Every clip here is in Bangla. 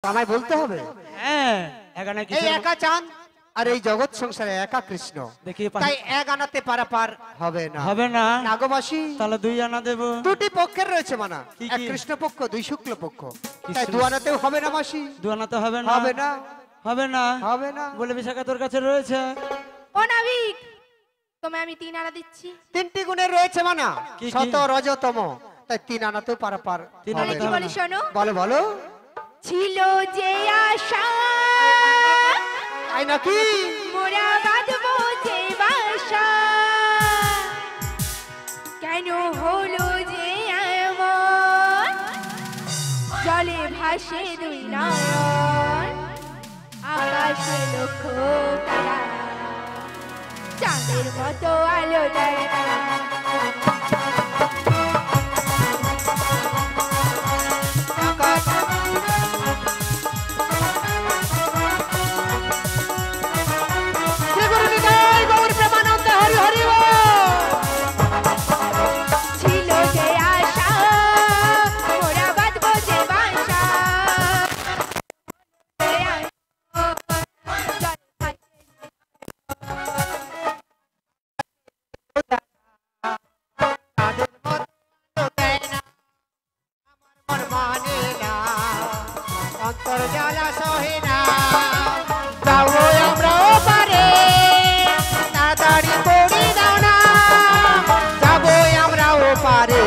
আমায় বলতে হবে। হ্যাঁ এখানে এই একা চাঁদ আর এই জগৎ সংসারে একা কৃষ্ণ, দেখি তাই এক আনাতে পারাপার হবে না। হবে না নাগবাসী তাহলে 2 আনা দেব। দুটি পক্ষের রয়েছে মানা, কি এক কি? কৃষ্ণ পক্ষ, 2 শুক্ল পক্ষ, তাই কৃষ্ণ- 2 আনাতেও হবে না মাসি। 2 আনা তো হবে না। হবে না, হবে না, হবে না। বলে বিশাখা তোর কাছে রয়েছে। ও নাবিক, তোমায় আমি 3 আনা দিচ্ছি। 3টি গুণের রয়েছে মানা, কি কি? শত রজতম, তাই 3 আনাতেও পারাপার তিন হবে তাহলে কি না। বলি শোনো, বলো বলো। ছিল যে আশা তাই নাকি? মোরা বাঁধবো যে বাসা, কেন হলো যে এমন, জলে ভাসে 2 নয়ন, আকাশে লক্ষ তারা, চাঁদের মতো আলো দেয় না। ছিল যে আশা মোরা বাঁধবো যে বাসা, অন্তর্জালা সহে না, যাবো আমরাও পারে, তাড়াতাড়ি করি দাও না, যাবো আমরাও পারে,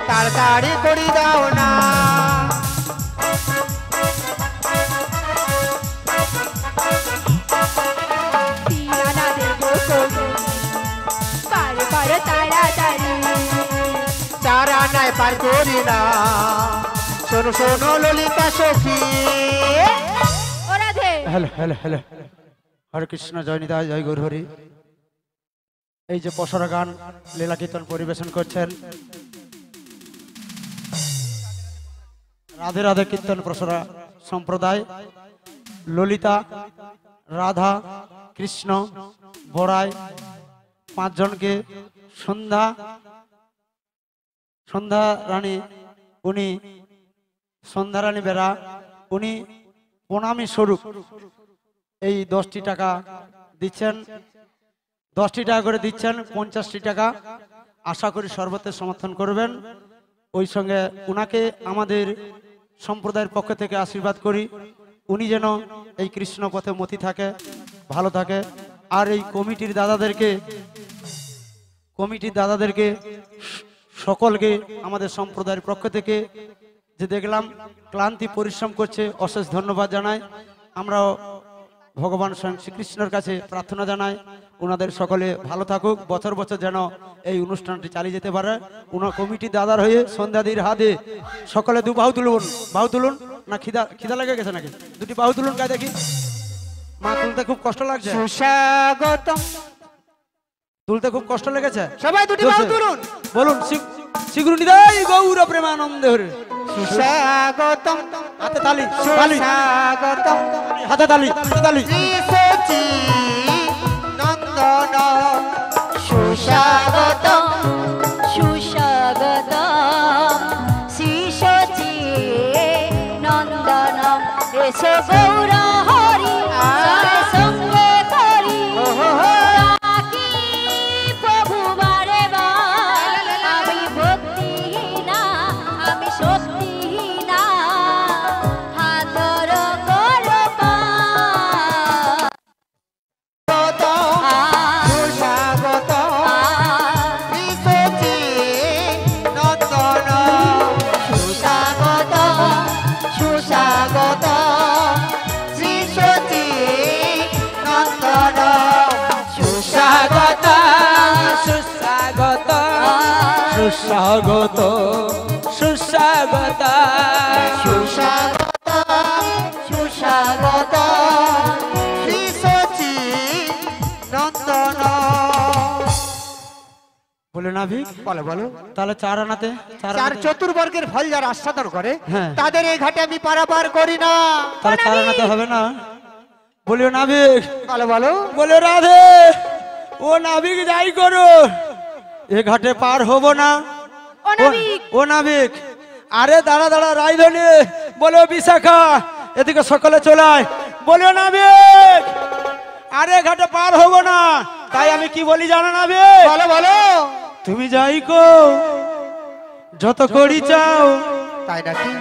তাড়াতাড়ি করি দাও না। তিরানা দেবো কবি পার পার তাড়াতাড়ি, চার আনায় পার করি না, শোনো শোনো ললিতা সখী। ও রাধে হ্যালো হ্যালো হ্যালো, হরে কৃষ্ণ, জয় নিতাই, জয় গৌর হরি। এই যে পসরা গান লীলা কীর্তন পরিবেশন করছেন রাধে রাধে কীর্তন পসরা সম্প্রদায়, ললিতা, রাধা, কৃষ্ণ, বড়াই 5 জনকে সন্ধ্যা রানী, উনি সন্ধ্যা রানী বেরা, উনি প্রণামী স্বরূপ এই 10টি টাকা দিচ্ছেন, 10টি টাকা করে দিচ্ছেন, 50টি টাকা। আশা করি সর্বত্র সমর্থন করবেন। ওই সঙ্গে উনাকে আমাদের সম্প্রদায়ের পক্ষ থেকে আশীর্বাদ করি, উনি যেন এই কৃষ্ণ পথে মতি থাকে, ভালো থাকে। আর এই কমিটির দাদাদেরকে সকলকে আমাদের সম্প্রদায়ের পক্ষ থেকে যে দেখলাম ক্লান্তি পরিশ্রম করছে, অশেষ ধন্যবাদ জানাই। আমরাও ভগবান স্বয়ং শ্রীকৃষ্ণের কাছে প্রার্থনা জানাই ওনাদের সকলে ভালো থাকুক, বছর বছর যেন এই অনুষ্ঠানটি চালিয়ে যেতে পারে। ওনার কমিটি দাদার হয়ে সন্ধ্যাদির হাতে সকলে 2 বাহু তুলুন। বাহু তুলুন না, খিদা লেগে গেছে নাকি? 2টি বাহু তুলুন, গায়ে দেখি। মা তুলতে খুব কষ্ট লাগছে, সুস্বাগতম, তুলতে খুব কষ্ট লেগেছে। সবাই 2টি বাহু তুলুন, বলুন শীঘ্র নিদাই গৌর প্রেমানন্দে হরে। সুস্বাগতম, হাতে তালি, তালি, সুস্বাগতম, হাতে তালি, তালি। শ্রী নন্দন সুস্বাগতম, সুস্বাগতম শ্রী সচি নন্দনম, এসো গৌর হরি সঙ্গে করি, ডাকি প্রভু বারে বার, আমি ভক্তিহীনা, আমি শক্তিহীনা, হাতর কর পা। সুস্বাগতম, শ্রী নন্দন সুস্বাগতম, সুস্বাগতম শ্রী সচি নন্দন সুস্বাগত, সুস্বাগত, সুস্বাগত, সুস্বাগত, সুস্বাগত, সুস্বাগত শ্রী সচি নন্দন। বলে নাভি বলো বলো। তাহলে 4 আনাতে চার চতুর্বর্গের ফল যারা আস্বাদন করে হ্যাঁ। তাদের এই ঘাটে আমি পারাপার করি না। তাহলে 4 আনাতে হবে না। বলিও নাভিক, বলো বলো। বলে রাধে, ও নাভিক যাই করো, এ ঘাটে পার হব না। ও নাবিক, ও নাবিক, আরে দাঁড়া দাঁড়া রাইধনে, বলে বিশাখা এদিকে সকলে চলে আয়, বলিও নাবিক আরে ঘাটে পার হবো না, তাই আমি কি বলি জানো নাবিক? বলো বলো। তুমি যাই কো যত করি চাও, তাই নাকি?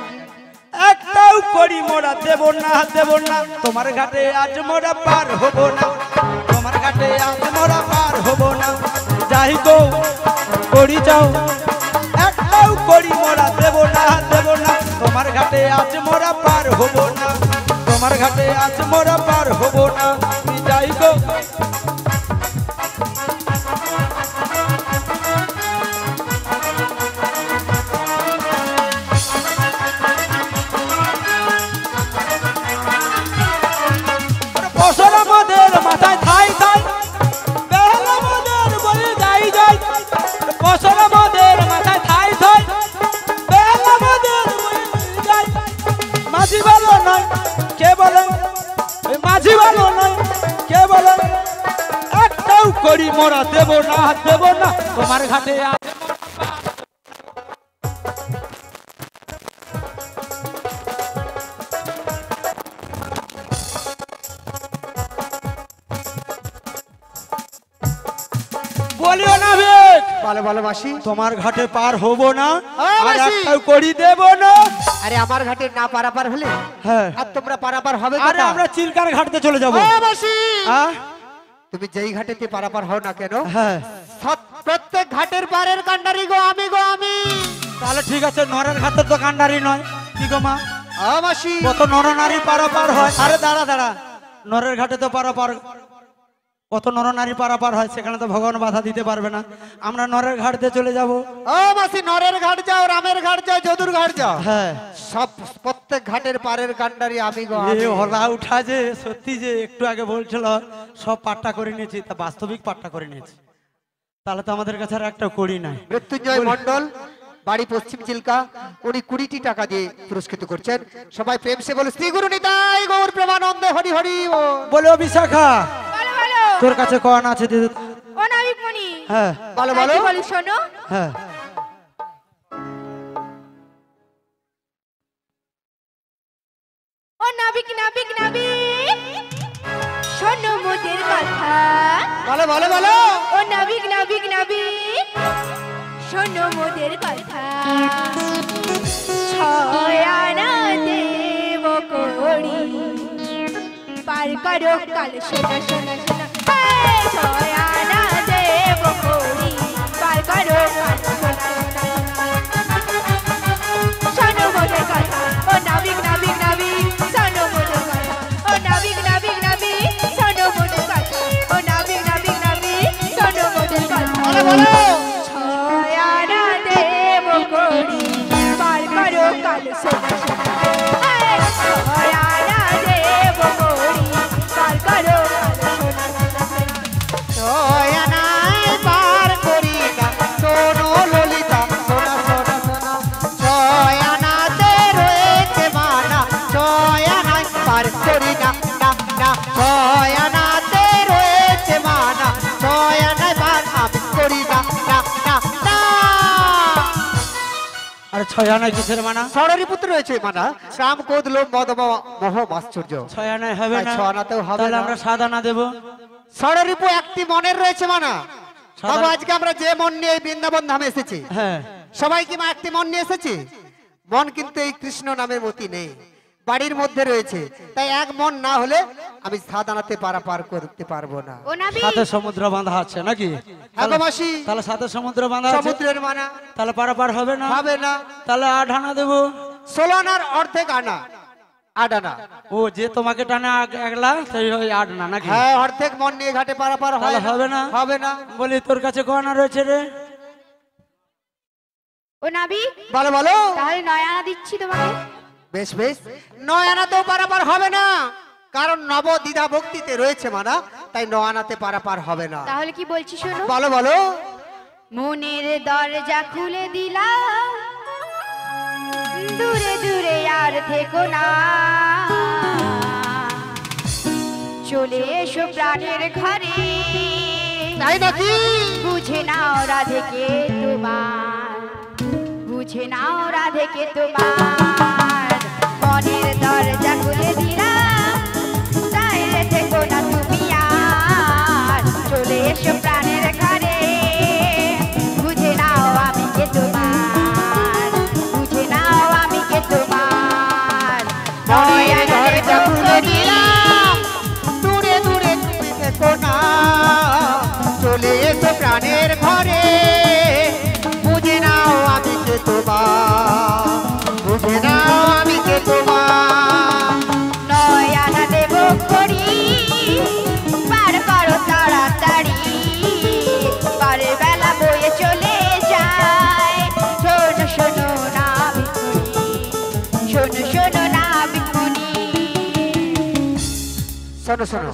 একটাও করি মোরা দেব না, দেব না তোমার ঘাটে আজ মোরা পার হব না, তোমার ঘাটে আজ মোরা পার হব না, যাই গো করি যাও একটাও করি মোরা দেব না, দেব না তোমার ঘাটে আজ মোরা পার হব না, তোমার ঘাটে আজ মোরা পার হব না, তুমি যাই গো। মাথায় থাই থাই বেলা মোদের বলে যাই যাই, ফসল মোদের মাথায় থাই থাই বেলা মোদের বলে যাই, মাঝি ভালো নয় কে বলেন, মাঝি ভালো নয় কে বলেন, একটাও করি মোরা দেব না, দেব না তোমার ঘাটে বলিও না বেক। বলো বলো মাসি। তোমার ঘাটে পার হব না, হ্যাঁ, আর মাসি। একটাও করি দেব না। আরে আমার ঘাটে না পারাপার হলে হ্যাঁ, আর তোমরা পারাপার হবে আরে কোথা? আমরা চিলকার ঘাটতে চলে যাব। হ্যাঁ, মাসি। হ্যাঁ তুমি যেই ঘাটেতে পারাপার হও না কেন, হ্যাঁ, প্রত্যেক ঘাটের পারের কান্ডারি গো আমি গো আমি। তাহলে ঠিক আছে, নরের ঘাটে তো কান্ডারি নয় কি গো মা? হ্যাঁ মাসি। কত নরনারী পারাপার হয়। আরে দাঁড়া দাঁড়া, নরের ঘাটে তো পারাপার কত নরনারী পারাপার হয়, সেখানে তো ভগবান বাধা দিতে পারবে না, আমরা নরের ঘাট দিয়ে চলে যাব। ও মাসি, নরের ঘাট যাও, রামের ঘাট যাও, যদুর ঘাট যাও, হ্যাঁ সব প্রত্যেক ঘাটের পারের কান্ডারি আমি গো এ আমি। হলা উঠা যে সত্যি যে একটু আগে বলছিল সব পাট্টা করে নিয়েছি, তা বাস্তবিক পাট্টা করে নিয়েছি, তাহলে তো আমাদের কাছে আর একটা করি নাই। মৃত্যুঞ্জয় মন্ডল, বাড়ি পশ্চিম চিল্কা, উনি 20টি টাকা দিয়ে পুরস্কৃত করছেন। সবাই প্রেম সে বলে শ্রী গুরু নিতাই গৌর প্রেমানন্দে হরি হরি। ও বলে ও বিশাখা বলো বলো। তোর কাছে কন আছে দিদি? ও নাবিক মনি। হ্যাঁ বলো তাই বলো। কি বলি শোনো। হ্যাঁ, ও নাবিক নাবিক নাবিক শোনো মোদের কথা। বলো বলো বলো। ও নাবিক নাবিক নাবিক শোনো মোদের কথা। ছয় আনা দেব করি পার করো কাল, শোনা শোনা শোনা। এই ছয় আনা দেব করি পার করো কাল, শোনা শোনা শোনা। শোনো মোদের কথা। ও নাবিক নাবিক নাবিক শোনো মোদের কথা। ও নাবিক নাবিক নাবিক শোনো মোদের কথা। ও নাবিক নাবিক নাবিক শোনো মোদের কথা। বলো বলো। ছয় আনা দেব করি পার করো কাল, শোনা শোনা। এই ছয় আনা দেব করি পার করো কাল, শোনা শোনা শোনা। ছয়ানায় পার করি না, শোনো ললিতা শোনা শোনা শোনা। ছয়ানাতে রয়েছে মানা, ছয়ানায় পার করি না না না। ছয়ানাতে রয়েছে মানা, ছয়ানায় পার আমি করি না না না না। আরে ছয় আনায় কিসের মানা? ষড়রিপুত্র রয়েছে মানা, কাম ক্রোধ লোভ মদ মোহ মাশ্চর্য। ছয় আনায় হবে আর না, ছয় আনাতেও হবে তাহলে না। আমরা সাত আনা দেবো। ষড়রিপু একটি মনের রয়েছে মানা। সাদা- বাবু আজকে আমরা যে মন নিয়ে এই বৃন্দাবন ধামে এসেছি, হ্যাঁ সবাই কি মা একটি মন নিয়ে এসেছি? মন কিন্তু এই কৃষ্ণ নামের মতি নেই, বাড়ির মধ্যে রয়েছে, তাই এক মন না হলে আমি সাত আনাতে পারাপার করতে পারবো না। ও নাবিক সাথে সমুদ্র বাঁধা আছে নাকি? হ্যাঁ গো মাসি, তাহলে সাথে সমুদ্র বাঁধা আছে, সমুদ্রের মানা তাহলে পারাপার হবে না। হবে না। তাহলে 8 আনা দেবো। 16 আনার অর্ধেক আনা, 8 আনা। ও যে তোমাকে টানে একলা সেই ওই 8 আনা নাকি? হ্যাঁ, অর্ধেক মন নিয়ে ঘাটে পারাপার হয় তাহলে না। হবে না। হবে না। বলি তোর কাছে ক আনা রয়েছে রে? ও নাবিক বলো বলো। তাহলে 9 আনা দিচ্ছি তোমাকে। বেশ বেশ, 9 আনাতেও পারাপার হবে না, কারণ নব দ্বিধা ভক্তিতে রয়েছে মানা, তাই 9 আনাতে পারাপার হবে না। তাহলে কি বলছি শোনো। বলো বলো। মনের দরজা খুলে দিলাম, দূরে দূরে আর থেকো না, চলে এসো প্রাণের ঘরে, তাই নাকি? বুঝে নাও রাধেকে তোমার, বুঝে নাও রাধেকে তোমার। দরজা খুলে দিলাম চাইলে থেকো না তুমি আর চলে এসো প্রাণের ঘরে বুঝে নাও আমি কে তোমার বুঝে নাও আমি কে তোমার নয়নের দরজা খুলে দিলাম দূরে দূরে তুমি থেকো না চলে এসো প্রাণের ঘরে বুঝে নাও আমি কে তোমার বুঝে নাও আমি কে তোমার নয়না দেব করি পার করো তাড়াতাড়ি পারে বেলা বয়ে চলে যায় শোনো শোনো না বিকুনি শোনো শোনো না বিকুনি শোনো শোনো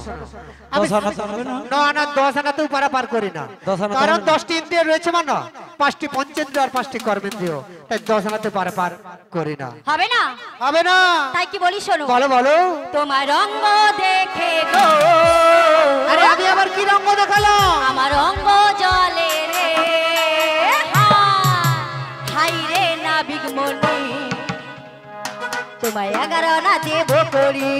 আমি 10 আনা হবে না? না 10 আনাতেও পারাপার করি না 10 আনা কারণ হবে না। 10টি ইন্দ্রিয় রয়েছে মানে 5টি পঞ্চেন্দ্রিয় আর 5টি কর্মেন্দ্রিয় তাই 10 আনাতে পারাপার করি না হবে না হবে না তাই কি বলি শোনো বলো বলো তোমার রঙ্গ দেখে গো আরে আমি আবার কি রঙ দেখালাম আমার অঙ্গ জলে রে হাই রে নাবিক মনি তোমায় 11 না দেব করি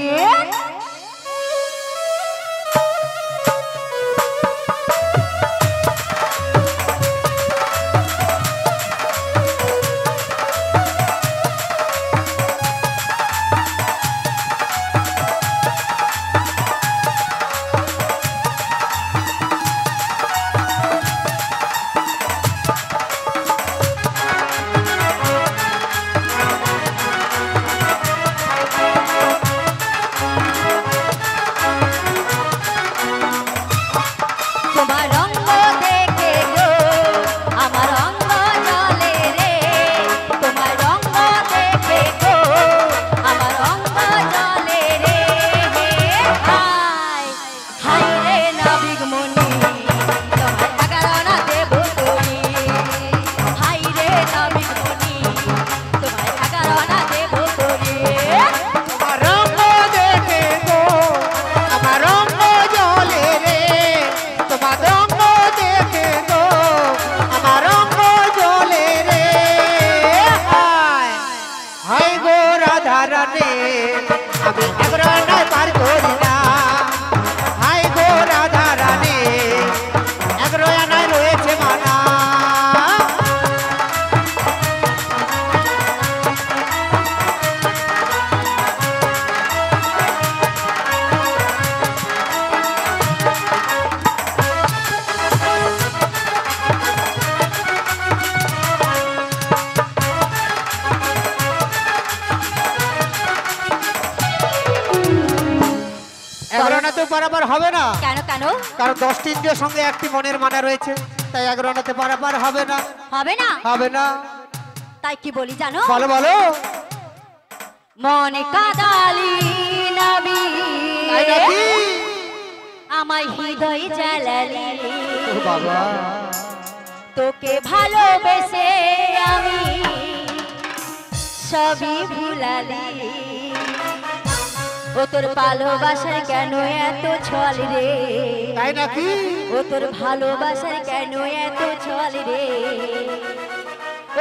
তোমার রঙ্গ দেখে গো আমার অঙ্গ জলে রে তোমার রঙ্গ দেখে গো আমার অঙ্গ জলে রে হাই হাই রে নাবিক মনি তোমায় 11 না দেব করি হাই রে নাবিক মনি তোমায় 11 না দেব করি আমার রঙ দেখে গো আমার রঙ জলে রে তোমার রঙ দেখে গো আমার রঙ জলে রে হায় হায় গো রাধা রানী আমি একবার না পার করি না হায় গো রাধা রানী একবার আনায় রয়েছে মানা এগারোনাতে পারাপার হবে না কেন কেন কারণ 10টি ইন্দ্রিয়ের সঙ্গে একটি মনের মানা রয়েছে তাই এগারোনাতে পারাপার হবে না হবে না হবে না তাই কি বলি জানো বলো বলো মনে কাদালি নবী তাই নাকি আমায় হৃদয় জ্বালালি ও বাবা তোকে ভালোবেসে আমি সবই ভুলালি ও তোর ভালোবাসার কেন এত ছল রে তাই নাকি ও তোর ভালোবাসার কেন এত ছল রে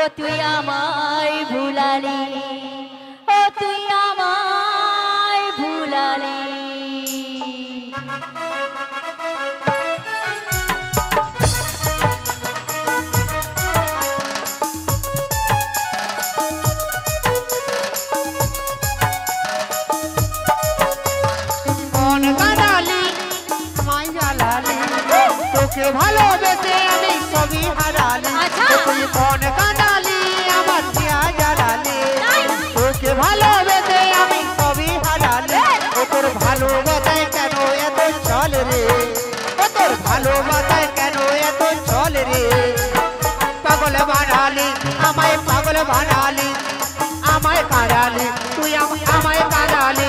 ও তুই আমায় ভুলালি ও তুই আমায় ভুলালি মন কাদালি আমায় জ্বালালি তোকে ভালোবেসে আমি সবই হারালি আচ্ছা। তুই মন কাদালি আমার দিয়া জ্বালালি তাই? তোকে ভালোবেসে আমি সবই হারালি ও তোর ভালোবাসায় কেন এত চল রে ও তোর ভালোবাসায় কেন এত চল রে পাগল বানালি আমায় পাগল বানালি আমায় কারালি তুই আমায় কারালি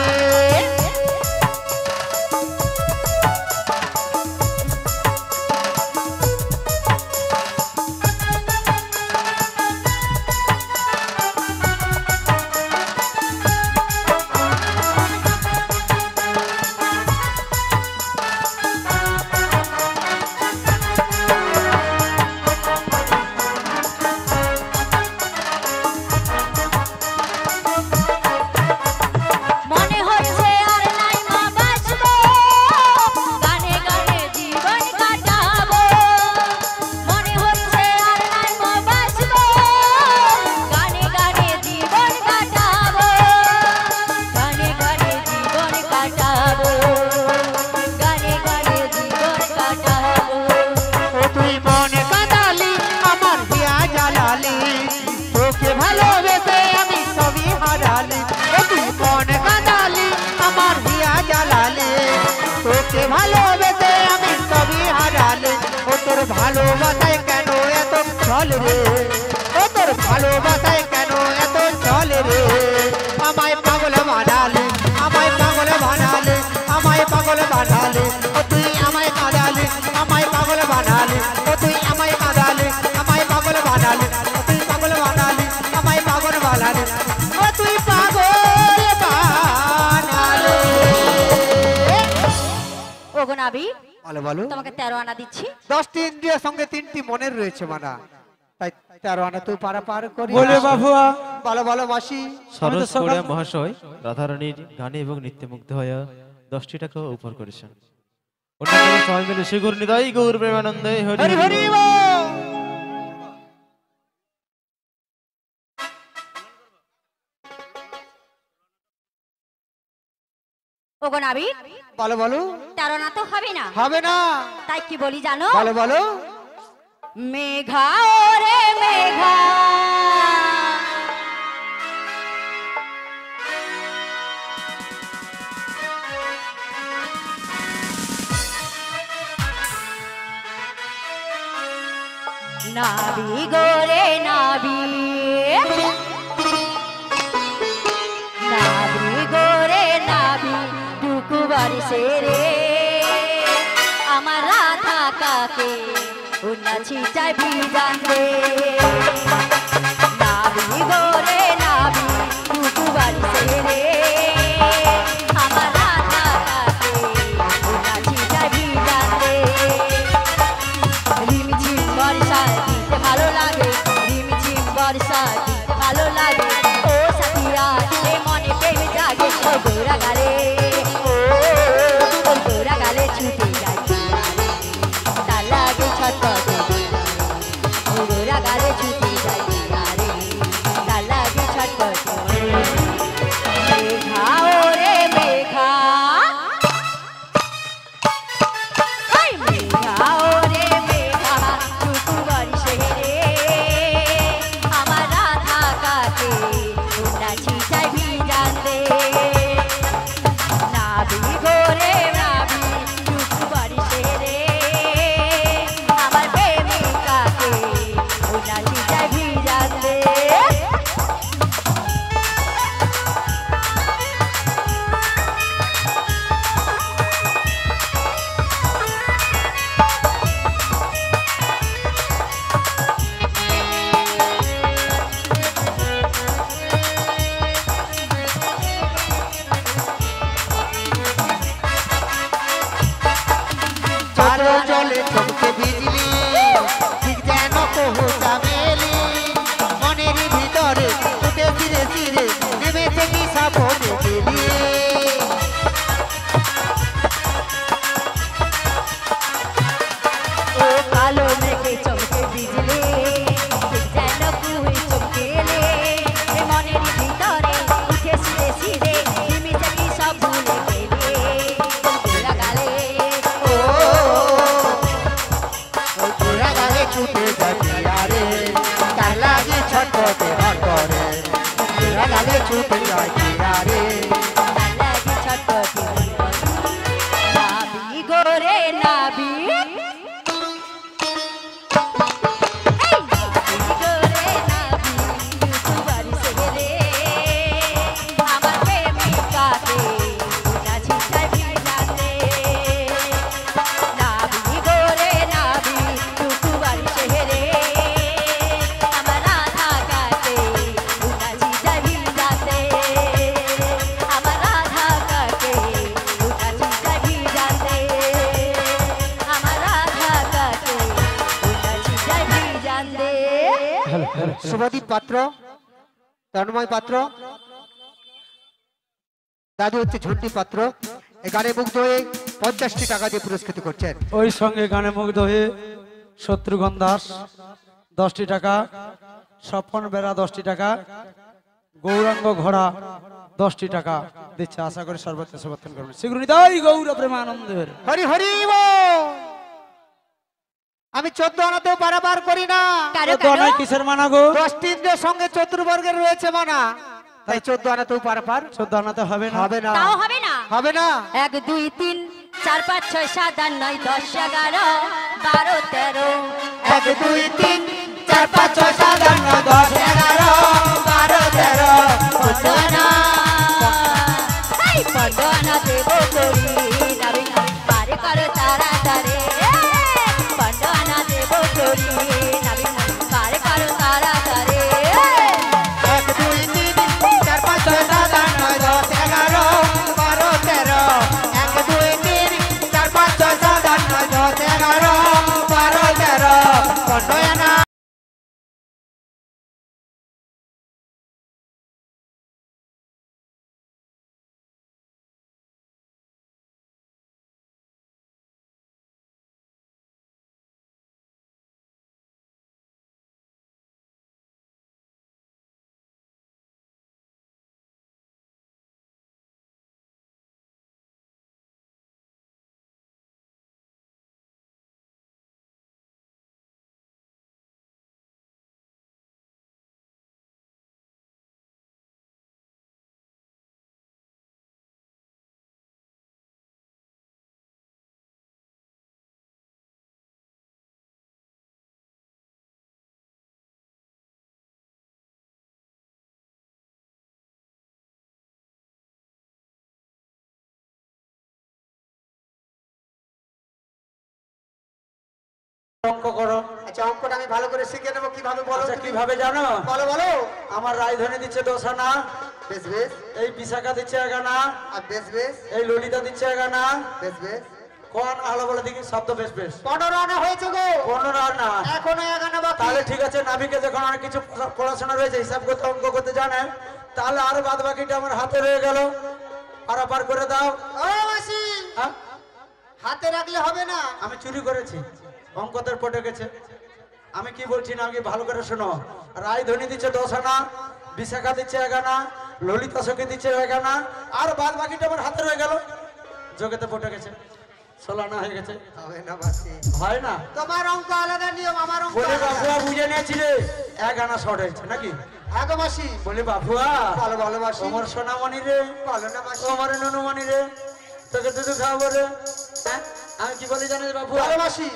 ভালোবাসায় কেন এত ছল রে ও তোর ভালোবাসায় কেন এত ছল রে আমায় পাগল বানালে আমায় পাগল বানালে আমায় পাগল বানালে ও তুই আমায় কাঁদালে আমায় পাগল বানালে ও তুই আমায় কাঁদালে আমায় পাগল বানালে ও তুই পাগল বানালে আমায় পাগল বানালে ও তুই পাগল বানালে ওগো নাবি বলো বলো তোমাকে 13 আনা দিচ্ছি 10টি ইন্দ্রিয়ের সঙ্গে 3টি মনের রয়েছে মানা তাই 13 আনা তুই পার করি বলে বাবুয়া বলো বলো মাসি সরোজ কোড়িয়া মহাশয় রাধারানীর গানে এবং নৃত্যে মুগ্ধ হয়ে 10টি টাকা উপহার করেছেন। অন্যান্য সবাই মিলে শ্রী গুরু নিতাই গৌর প্রেমানন্দে হরি হরি হরি হরি। বল। ওগো নাবি বলো বলো 13 আনা তো হবে না হবে না তাই কি বলি জানো বলো বলো মেঘা ওরে মেঘা নাবি গোরে নাবি নাবি গোরে নাবি টুকু বারিশে রে আমার রাধা কাকে উন্নাছি চাই ভিজান দে নাবি গোরে নাবি টুকু বারিশে রে আমার রাধা কাকে উন্নাছি চাই ভিজান দে রিমঝিম বর্ষা দিতে ভালো লাগে রিমঝিম বর্ষা দিতে ভালো লাগে ও সাথিয়া এ মনে প্রেম জাগে ও গোরা গালে ও গোরা গালে ছুটে যায় তার লাগে ছটপটে ও গোরা গালে ছুটে যায় তার লাগে ছটপটে মেঘা ওরে মেঘা মেঘা ওরে মেঘা টুকু বারিশে রে আমার রাধা কাকে উন্নাছি চাই ভিজান দে নাবি গোরে নাবি টুকু বারিশে রে আমার প্রেমিকাকে উন্নাছি চাই ভিজান দে চারো জলে চমকে বিজলি ঠিক যেন কহু চামেলি মনের ভিতরে উঠে ধীরে ধীরে নেমেছে কি সাপনে গেলি ও কালো মেঘে চমকে বিজলে যেন কুহুই চমকেলে এ মনের ভিতরে উঠে সিরে সিরে নিমিষে কি সব ভুলে গেলে গোরা গালে ও ওই ঘোড়া গালে ছুটে যাবি আরে তার লাগে ছটপটে হট করে ঘোড়া গালে ছুটে যাবি আরে তার লাগি ছটপটে নাবি গোরে নাবি আমার প্রেমিকাকে উন্নাছি চাই ভিজান দে নাবি গোরে নাবি টুকু বারিশে রে আমার রাধা কাকে উন্নাছি চাই ভিজান দে আমার রাধা কাকে উন্নাছি চাই ভিজান দে আমার রাধা কাকে উন্নাছি চাই ভিজান দে শুভদীপ পাত্র তন্ময় পাত্র দাদু হচ্ছে ঝন্টি পাত্র এই গানে মুগ্ধ হয়ে 50টি টাকা দিয়ে পুরস্কৃত করছেন ওই সঙ্গে গানে মুগ্ধ হয়ে শত্রুঘ্ন দাস 10টি টাকা, স্বপন বেরা 10টি টাকা, গৌরাঙ্গ ঘোড়া 10টি টাকা দিচ্ছে। আশা করি সর্বত্র সমর্থন করবেন। শীঘ্র নিতাই গৌর প্রেমানন্দের হরি হরি বল। আমি 14 আনাতেও পারাপার করি না। কারো তো নয় কিসের মানা গো? 10টি ইন্দ্রের সঙ্গে চতুর্বর্গের রয়েছে মানা, তাই 14 আনাতেও পারাপার 14 আনাতে হবে না। হবে না, তাও হবে না। হবে না। 1 2 3 4 5 6 7 8 9 10 11 12 13 1 2 3 4 5 6 7 8 9 10 11 12 13 পন্ডনা এই পন্ডনা দেব করি নাবি পার করো তাড়াতাড়ি পন্ডনা দেব করি নাবি পার করো তাড়াতাড়ি 1 2 3 4 5 6 7 8 9 10 11 12 13 1 2 3 4 5 6 7 8 9 10 11 12 13 পন্ডনা অঙ্ক করো। আচ্ছা অঙ্কটা আমি ভালো করে শিখে নেব কিভাবে বলো আচ্ছা কিভাবে জানো? বলো বলো আমার রাজধানী দিচ্ছে 10 আনা, বেশ বেশ এই বিশাখা দিচ্ছে 1 আনা, আর বেশ বেশ এই ললিতা দিচ্ছে 1 আনা। বেশ বেশ কোন আলো বলে দেখি শব্দ বেশ বেশ 15 আনা হয়েছে গো 15 আনা। এখনো 1 আনা বাকি তাহলে ঠিক আছে, নাবিকে যখন অনেক কিছু পড়াশোনা রয়েছে, হিসাব করতে অঙ্ক করতে জানে, তাহলে আরো বাদ বাকিটা আমার হাতে রয়ে গেল, পারাপার করে দাও। ও মাসি হ্যাঁ? হাতে রাখলে হবে না আমি চুরি করেছি, অঙ্কদের পটে গেছে। আমি কি বলছি না, আমি ভালো করে শোনো। রায়ধনী দিচ্ছে 10 আনা, বিশাখা দিচ্ছে 1 আনা, ললিতা সখী দিচ্ছে 1 আনা, আর বাদ বাকিটা আমার হাতে রয়ে গেল, জগতে পটে গেছে, 16 আনা হয়ে গেছে। হবে না মাসি হয় না? তোমার অঙ্ক আলাদা নিয়ম আমার অঙ্ক বলে আলাদা। বাবুয়া বুঝে নিয়েছি রে, 1 আনা শর্ট হয়েছে নাকি? হ্যাঁ গো মাসি বলি বাবুয়া, ভালো ভালো মাসি তোমার সোনামণি রে, ভালো না মাসি তোমার নুনুমণি রে, তোকে দুধু খাওয়াবো রে। হ্যাঁ? আমি কি বলি জানিস বাবুয়া? ভালো মাসি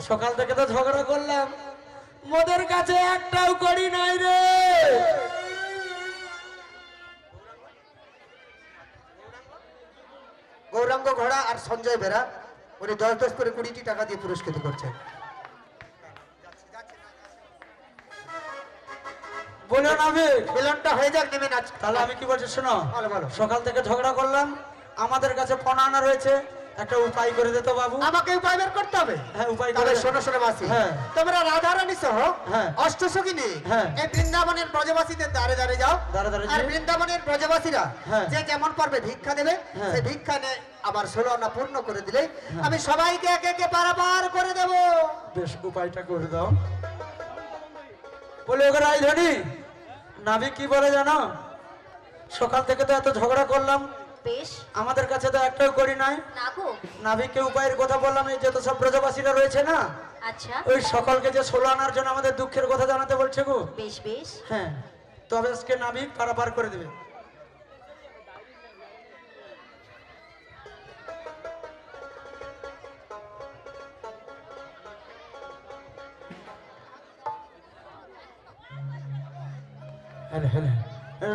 সকাল থেকে তো ঝগড়া করলাম, মোদের কাছে একটাও করি নাই রে। গৌরাঙ্গ ঘোড়া আর সঞ্জয় বেরা উনি 10 করে 20টি টাকা দিয়ে পুরস্কৃত করছেন। বলো না আমি, মিলনটা হয়ে যাক নেমে নাচ। তাহলে আমি কি বলছি শোনো। ভালো ভালো সকাল থেকে ঝগড়া করলাম, আমাদের কাছে 15 আনা রয়েছে, একটা উপায় করে দে তো বাবু। আমাকে উপায় বের করতে হবে। হ্যাঁ উপায় করে তাহলে দে। শোনো শোনো মাসি হ্যাঁ। তোমরা রাধারানী সহ হ্যাঁ। অষ্টসখী হ্যাঁ। এই বৃন্দাবনের ব্রজবাসীদের দ্বারে দ্বারে যাও। দ্বারে দ্বারে আর যাই। বৃন্দাবনের ব্রজবাসীরা হ্যাঁ। যে যেমন পারবে ভিক্ষা দেবে, হ্যাঁ। সেই ভিক্ষা নিয়ে আবার 16 আনা পূর্ণ করে দিলে আমি সবাইকে একে একে পারাপার করে দেব। বেশ, উপায়টা করে দাও। বলে ওকে রাজধানী নাবি কি বলে জানো? সকাল থেকে তো এত ঝগড়া করলাম, বেশ আমাদের কাছে তো একটাও করি নাই। না গো নাবিককে উপায়ের কথা বললাম, এই যত সব ব্রজবাসীরা রয়েছে না, আচ্ছা ওই সকলকে যে 16 আনার জন্য আমাদের দুঃখের কথা জানাতে বলছে গো। বেশ বেশ হ্যাঁ, তবে আজকে নাবিক পারাপার করে দেবে।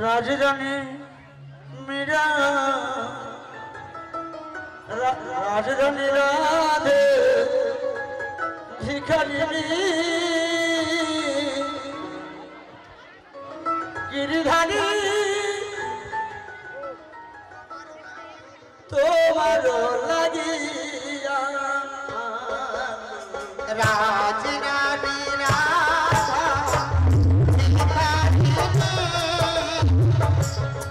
রাজধানী মীরা, রাজধানী রাধে ভিখারিণী, গিরিধারী তোমার লাগিয়া রাজরানী রাধা ভিখারিণী,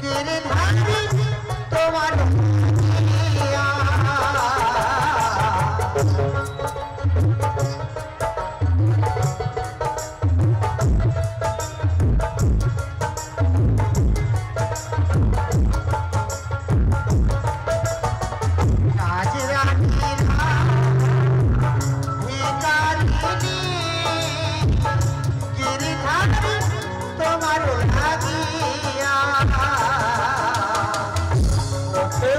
গিরিধারী তোমার লাগিয়া। রাজরানী রাধা ভিখারিণী, গিরিধারী তোমার লাগিয়া। চোখে